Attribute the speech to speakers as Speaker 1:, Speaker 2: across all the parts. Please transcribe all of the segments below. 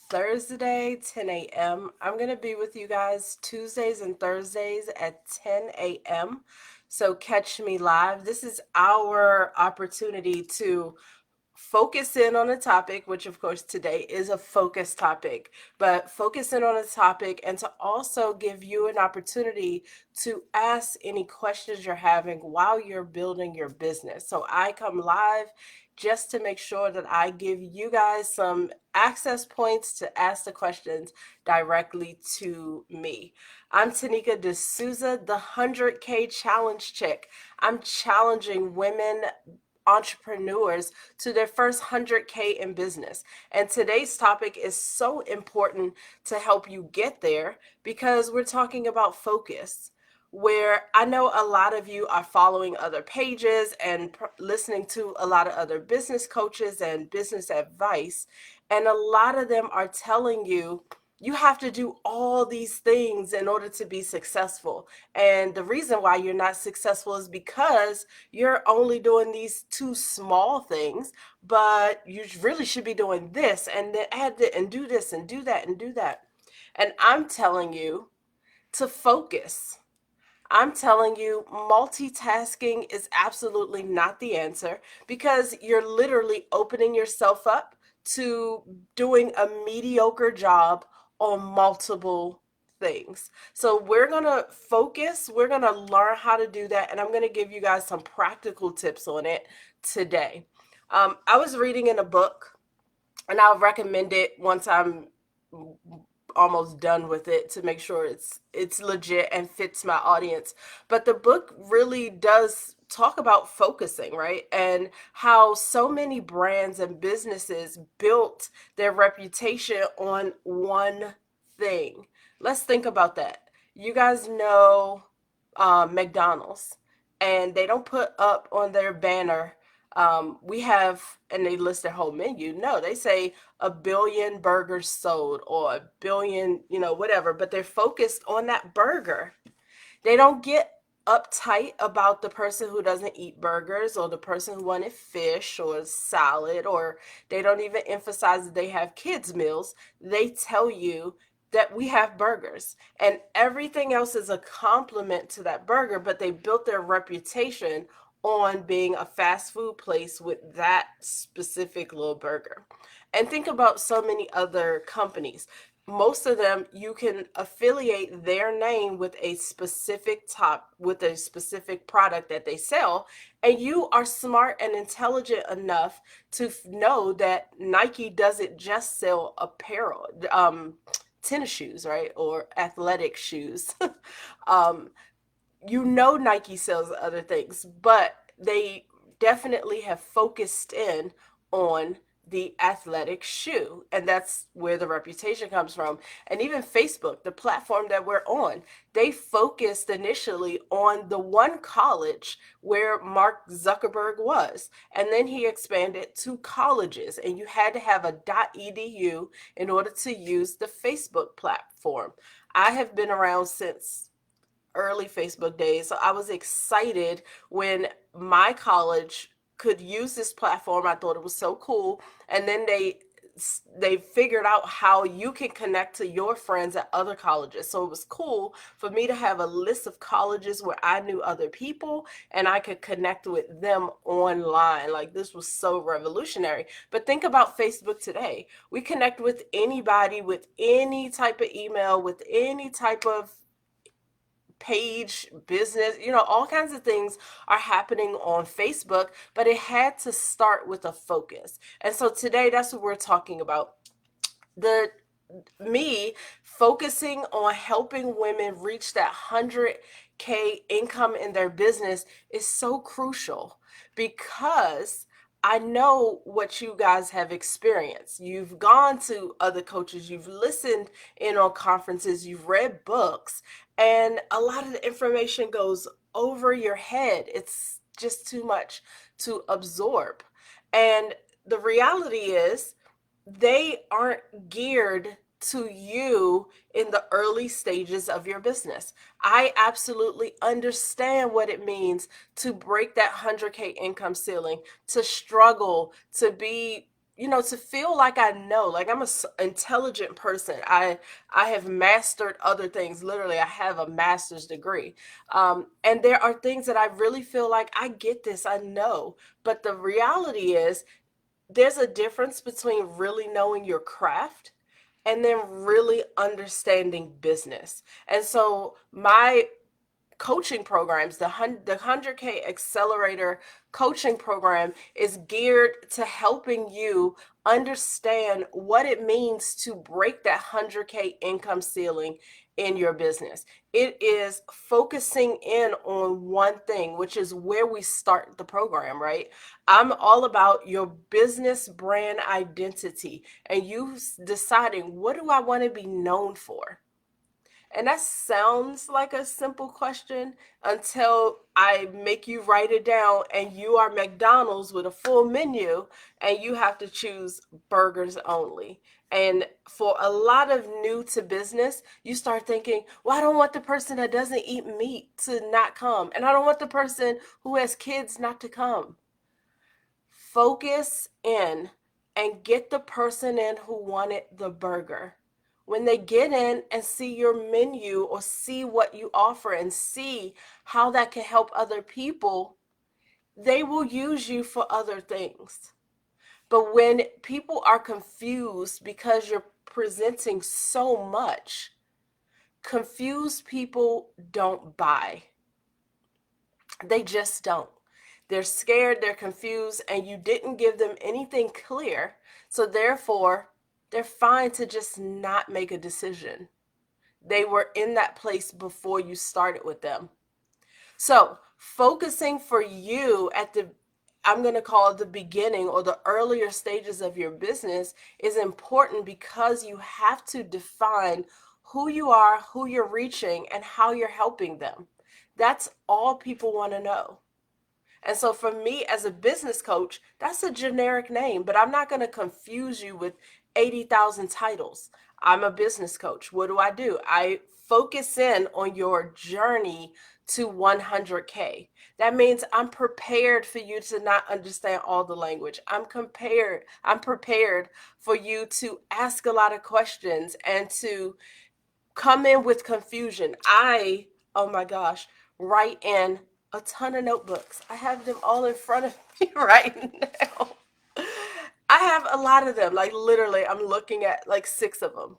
Speaker 1: Thursday, 10 a.m. I'm going to be with you guys Tuesdays and Thursdays at 10 a.m. So catch me live. This is our opportunity to focus in on a topic, which of course today is a focus topic, but focus in on a topic and to also give you an opportunity to ask any questions you're having while you're building your business. So I come live just to make sure that I give you guys some access points to ask the questions directly to me. I'm Tanika D'Souza, the 100K challenge chick. I'm challenging women entrepreneurs to their first 100K in business. And today's topic is so important to help you get there because we're talking about focus. Where I know a lot of you are following other pages and listening to a lot of other business coaches and business advice, and a lot of them are telling you you have to do all these things in order to be successful. And the reason why you're not successful is because you're only doing these two small things, but you really should be doing this and then add it and do this and do that and do that. And I'm telling you to focus. I'm telling you, multitasking is absolutely not the answer because you're literally opening yourself up to doing a mediocre job on multiple things. So we're going to focus, we're going to learn how to do that, and I'm going to give you guys some practical tips on it today. I was reading in a book, and I'll recommend it once I'm almost done with it to make sure it's legit and fits my audience. But the book really does talk about focusing, right? And how so many brands and businesses built their reputation on one thing. Let's think about that. You guys know McDonald's, and they don't put up on their banner we have, and they list their whole menu. No, they say a billion burgers sold or a billion, whatever, but they're focused on that burger. They don't get uptight about the person who doesn't eat burgers or the person who wanted fish or salad, or they don't even emphasize that they have kids' meals. They tell you that we have burgers and everything else is a compliment to that burger, but they built their reputation on being a fast food place with that specific little burger. And think about so many other companies. Most of them, you can affiliate their name with a specific product that they sell, and you are smart and intelligent enough to know that Nike doesn't just sell apparel, tennis shoes, right, or athletic shoes. um, Nike sells other things, but they definitely have focused in on the athletic shoe, and that's where the reputation comes from. And even Facebook, the platform that we're on, they focused initially on the one college where Mark Zuckerberg was, and then he expanded to colleges, and you had to have a .edu in order to use the Facebook platform. I have been around since early Facebook days. So I was excited when my college could use this platform. I thought it was so cool. And then they figured out how you can connect to your friends at other colleges. So it was cool for me to have a list of colleges where I knew other people and I could connect with them online. Like, this was so revolutionary. But think about Facebook today. We connect with anybody with any type of email, with any type of page, business, all kinds of things are happening on Facebook, but it had to start with a focus. And so today, that's what we're talking about. The me focusing on helping women reach that 100K income in their business is so crucial because I know what you guys have experienced. You've gone to other coaches, you've listened in on conferences, you've read books, and a lot of the information goes over your head. It's just too much to absorb. And the reality is, they aren't geared to you in the early stages of your business. I absolutely understand what it means to break that 100K income ceiling, to struggle, to be to feel like I know, like I'm a intelligent person. I have mastered other things. Literally, I have a master's degree. And there are things that I really feel like I get this, I know. But the reality is, there's a difference between really knowing your craft and then really understanding business. And so my coaching programs, the 100K Accelerator coaching program is geared to helping you understand what it means to break that 100K income ceiling in your business. It is focusing in on one thing, which is where we start the program, right? I'm all about your business brand identity and you deciding, what do I want to be known for? And that sounds like a simple question until I make you write it down and you are McDonald's with a full menu and you have to choose burgers only. And for a lot of new to business, you start thinking, well, I don't want the person that doesn't eat meat to not come. And I don't want the person who has kids not to come. Focus in and get the person in who wanted the burger. When they get in and see your menu or see what you offer and see how that can help other people, they will use you for other things. But when people are confused because you're presenting so much, confused people don't buy. They just don't. They're scared, they're confused, and you didn't give them anything clear. So, therefore, they're fine to just not make a decision. They were in that place before you started with them. So, focusing for you at the, I'm going to call it the beginning or the earlier stages of your business is important because you have to define who you are, who you're reaching, and how you're helping them. That's all people want to know. And so for me as a business coach, that's a generic name, but I'm not going to confuse you with 80,000 titles. I'm a business coach. What do? I focus in on your journey to 100K. That means I'm prepared for you to not understand all the language. I'm prepared for you to ask a lot of questions and to come in with confusion. Oh my gosh, write in a ton of notebooks. I have them all in front of me right now. I have a lot of them. Like literally, I'm looking at like six of them.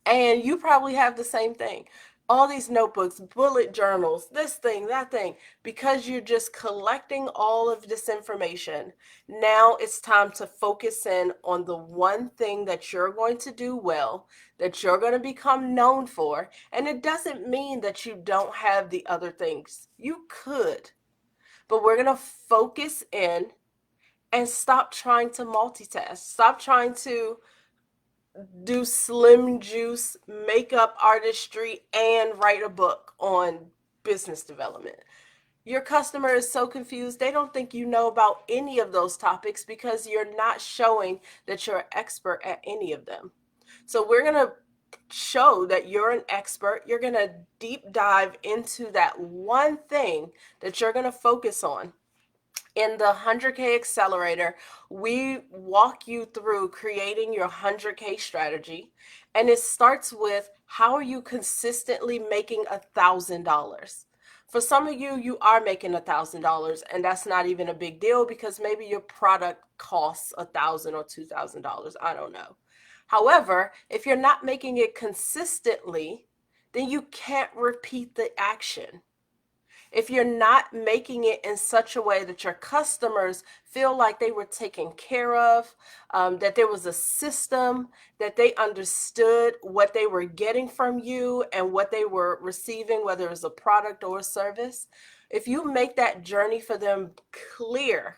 Speaker 1: And you probably have the same thing. All these notebooks, bullet journals, this thing, that thing, because you're just collecting all of this information. Now it's time to focus in on the one thing that you're going to do well, that you're going to become known for. And it doesn't mean that you don't have the other things. You could, but we're going to focus in and stop trying to multitask. Stop trying to do slim juice makeup artistry and write a book on business development. Your customer is so confused, they don't think you know about any of those topics because you're not showing that you're an expert at any of them. So we're going to show that you're an expert. You're going to deep dive into that one thing that you're going to focus on. In the 100K Accelerator, we walk you through creating your 100K strategy. And it starts with, how are you consistently making $1,000? For some of you, you are making $1,000, and that's not even a big deal because maybe your product costs $1,000 or $2,000. I don't know. However, if you're not making it consistently, then you can't repeat the action. If you're not making it in such a way that your customers feel like they were taken care of, that there was a system, that they understood what they were getting from you and what they were receiving, whether it was a product or a service, if you make that journey for them clear,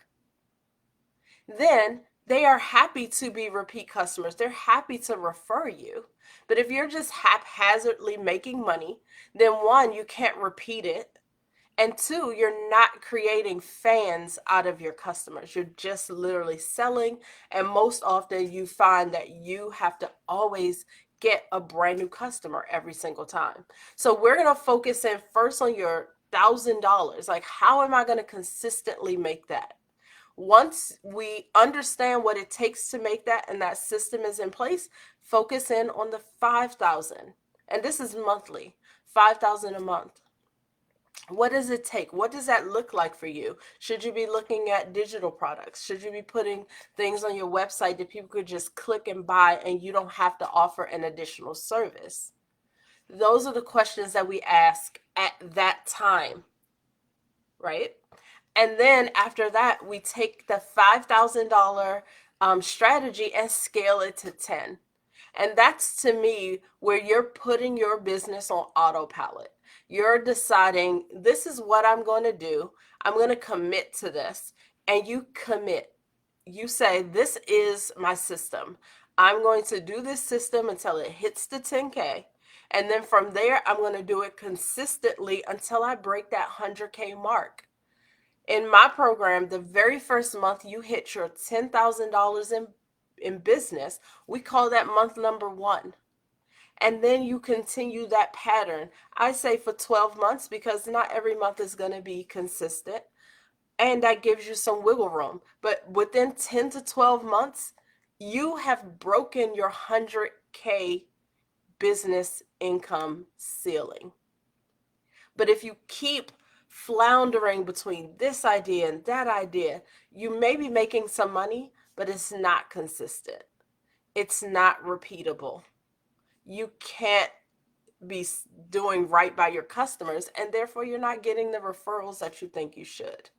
Speaker 1: then they are happy to be repeat customers. They're happy to refer you. But if you're just haphazardly making money, then one, you can't repeat it. And two, you're not creating fans out of your customers. You're just literally selling. And most often you find that you have to always get a brand new customer every single time. So we're going to focus in first on your $1,000. Like, how am I going to consistently make that? Once we understand what it takes to make that and that system is in place, focus in on the 5,000. And this is monthly, 5,000 a month. What does it take? What does that look like for you? Should you be looking at digital products? Should you be putting things on your website that people could just click and buy and you don't have to offer an additional service? Those are the questions that we ask at that time, right? And then after that, we take the $5,000 strategy and scale it to 10. And that's to me where you're putting your business on autopilot. You're deciding, this is what I'm going to do. I'm going to commit to this. And you commit. You say, this is my system. I'm going to do this system until it hits the 10K. And then from there, I'm going to do it consistently until I break that 100K mark. In my program, the very first month you hit your $10,000 in business, we call that month number 1. And then you continue that pattern. I say for 12 months because not every month is going to be consistent. And that gives you some wiggle room. But within 10 to 12 months, you have broken your 100K business income ceiling. But if you keep floundering between this idea and that idea, you may be making some money, but it's not consistent. It's not repeatable. You can't be doing right by your customers, and therefore you're not getting the referrals that you think you should.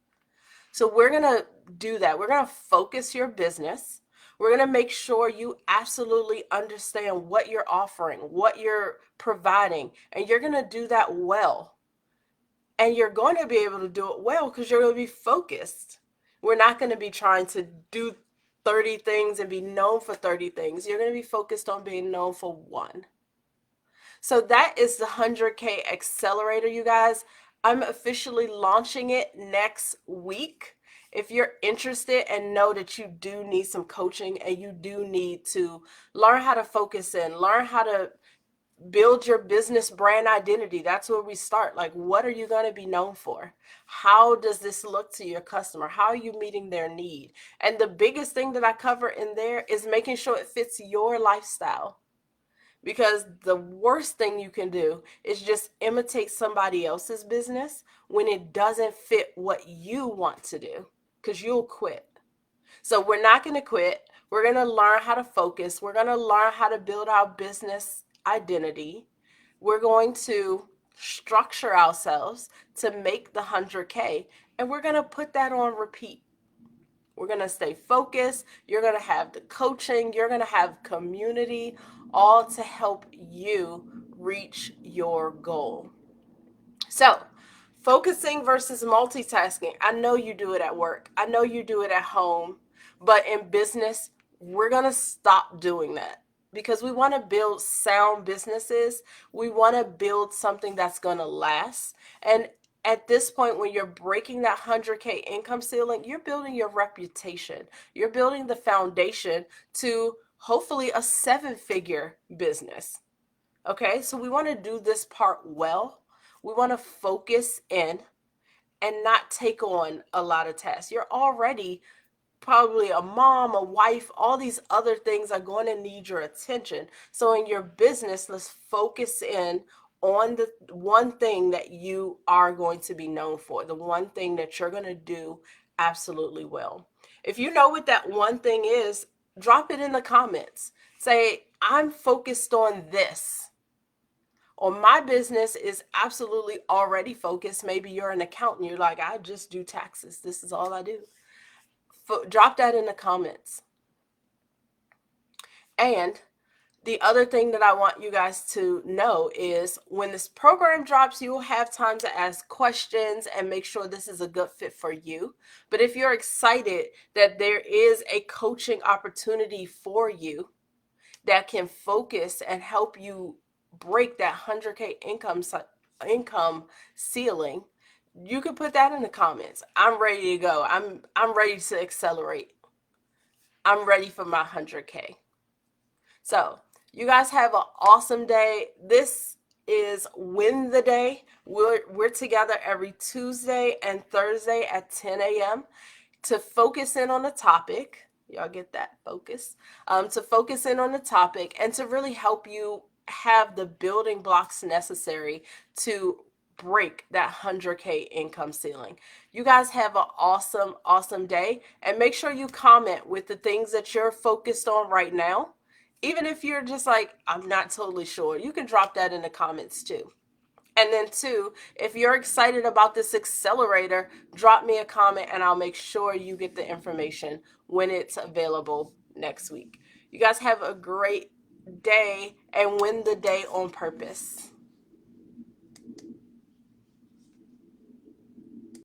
Speaker 1: So we're going to do that. We're going to focus your business. We're going to make sure you absolutely understand what you're offering, what you're providing, and you're going to do that well. And you're going to be able to do it well because you're going to be focused. We're not going to be trying to do 30 things and be known for 30 things. You're going to be focused on being known for one. So that is the 100K Accelerator, you guys. I'm officially launching it next week. If you're interested and know that you do need some coaching and you do need to learn how to focus in, learn how to build your business brand identity. That's where we start. Like, what are you going to be known for? How does this look to your customer? How are you meeting their need? And the biggest thing that I cover in there is making sure it fits your lifestyle. Because the worst thing you can do is just imitate somebody else's business when it doesn't fit what you want to do, because you'll quit. So we're not going to quit. We're going to learn how to focus. We're going to learn how to build our business identity. We're going to structure ourselves to make the 100K, and we're going to put that on repeat. We're going to stay focused. You're going to have the coaching. You're going to have community, all to help you reach your goal. So, focusing versus multitasking. I know you do it at work. I know you do it at home. But in business, we're going to stop doing that because we want to build sound businesses. We want to build something that's going to last. And at this point, when you're breaking that 100K income ceiling, you're building your reputation. You're building the foundation to hopefully a 7-figure business. Okay, so we want to do this part well. We want to focus in and not take on a lot of tasks. You're already probably a mom, a wife, all these other things are going to need your attention. So in your business, let's focus in on the one thing that you are going to be known for, the one thing that you're going to do absolutely well. If you know what that one thing is, drop it in the comments. Say, I'm focused on this. Or my business is absolutely already focused. Maybe you're an accountant. You're like, I just do taxes. This is all I do. Drop that in the comments. And the other thing that I want you guys to know is when this program drops, you will have time to ask questions and make sure this is a good fit for you. But if you're excited that there is a coaching opportunity for you that can focus and help you break that 100K income ceiling, you can put that in the comments. I'm ready to go. I'm ready to accelerate. I'm ready for my 100K. So you guys have an awesome day. This is Win the Day. We're together every Tuesday and Thursday at 10 a.m. to focus in on the topic. Y'all get that? Focus. To focus in on the topic and to really help you have the building blocks necessary to break that 100K income ceiling. You guys have an awesome, awesome day. And make sure you comment with the things that you're focused on right now. Even if you're just like, I'm not totally sure, you can drop that in the comments too. And then, two, if you're excited about this accelerator, drop me a comment and I'll make sure you get the information when it's available next week. You guys have a great day and win the day on purpose.